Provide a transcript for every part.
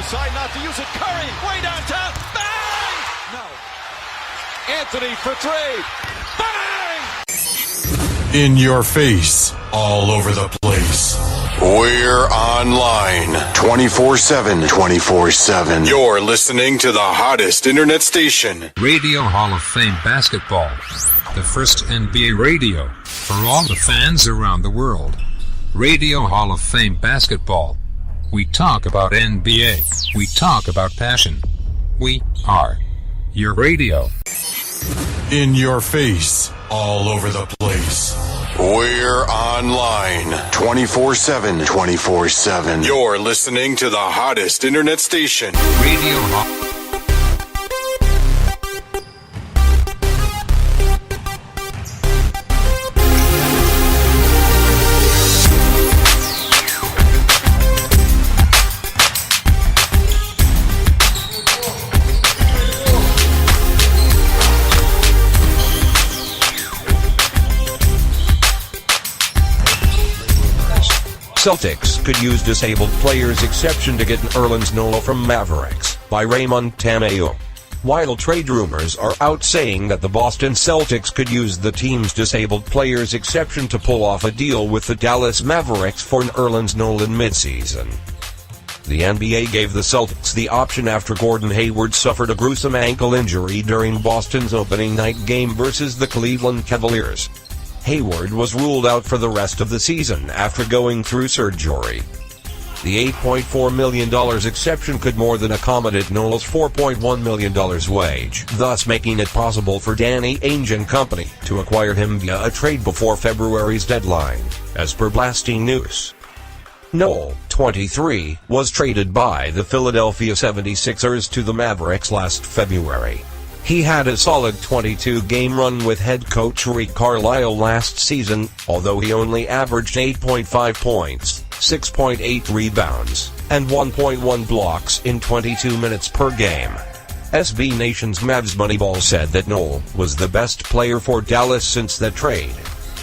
decide not to use it. Curry, way downtown. Bang! No. Anthony for three. Bang! In your face, all over the place. We're online 24/7. 24/7. You're listening to the hottest internet station. Radio Hall of Fame Basketball. The first NBA radio for all the fans around the world. Radio Hall of Fame Basketball. We talk about NBA. We talk about passion. We are your radio. In your face, all over the place. We're online 24/7. 24/7. You're listening to the hottest internet station. Radio Hall. Celtics could use disabled players exception to get Nerlens Noel from Mavericks, by Raymond Tamayo. While trade rumors are out saying that the Boston Celtics could use the team's disabled players exception to pull off a deal with the Dallas Mavericks for Nerlens Noel in midseason. The NBA gave the Celtics the option after Gordon Hayward suffered a gruesome ankle injury during Boston's opening night game versus the Cleveland Cavaliers. Hayward was ruled out for the rest of the season after going through surgery. The $8.4 million exception could more than accommodate Noel's $4.1 million wage, thus making it possible for Danny Ainge and company to acquire him via a trade before February's deadline, as per Blasting News. Noel, 23, was traded by the Philadelphia 76ers to the Mavericks last February. He had a solid 22-game run with head coach Rick Carlisle last season, although he only averaged 8.5 points, 6.8 rebounds, and 1.1 blocks in 22 minutes per game. SB Nation's Mavs Moneyball said that Noel was the best player for Dallas since that trade.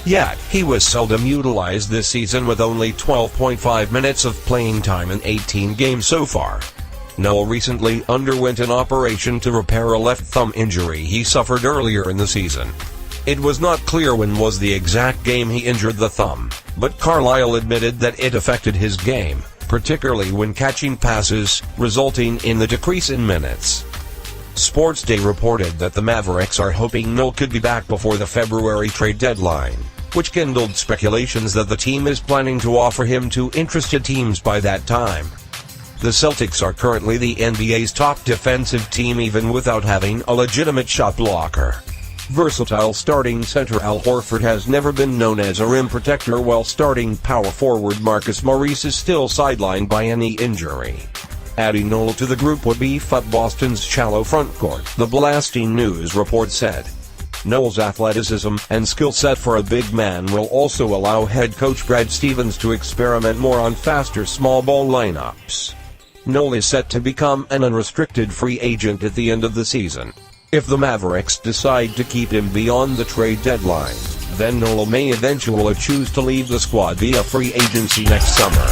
Yet, he was seldom utilized this season with only 12.5 minutes of playing time in 18 games so far. Noel recently underwent an operation to repair a left thumb injury he suffered earlier in the season. It was not clear when was the exact game he injured the thumb, but Carlisle admitted that it affected his game, particularly when catching passes, resulting in the decrease in minutes. Sports Day reported that the Mavericks are hoping Noel could be back before the February trade deadline, which kindled speculations that the team is planning to offer him to interested teams by that time. The Celtics are currently the NBA's top defensive team even without having a legitimate shot blocker. Versatile starting center Al Horford has never been known as a rim protector, while starting power forward Marcus Morris is still sidelined by any injury. Adding Noel to the group would beef up Boston's shallow frontcourt, the Blasting News report said. Noel's athleticism and skill set for a big man will also allow head coach Brad Stevens to experiment more on faster small ball lineups. Noel is set to become an unrestricted free agent at the end of the season. If the Mavericks decide to keep him beyond the trade deadline, then Noel may eventually choose to leave the squad via free agency next summer.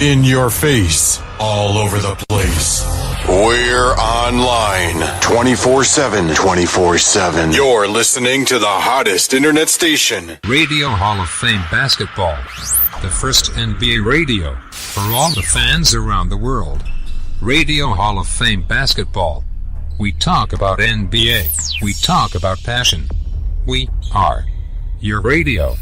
In your face, all over the place. We're online 24/7. 24/7. You're listening to the hottest internet station. Radio Hall of Fame Basketball. The first NBA radio for all the fans around the world. Radio Hall of Fame Basketball. We talk about NBA. We talk about passion. We are your radio.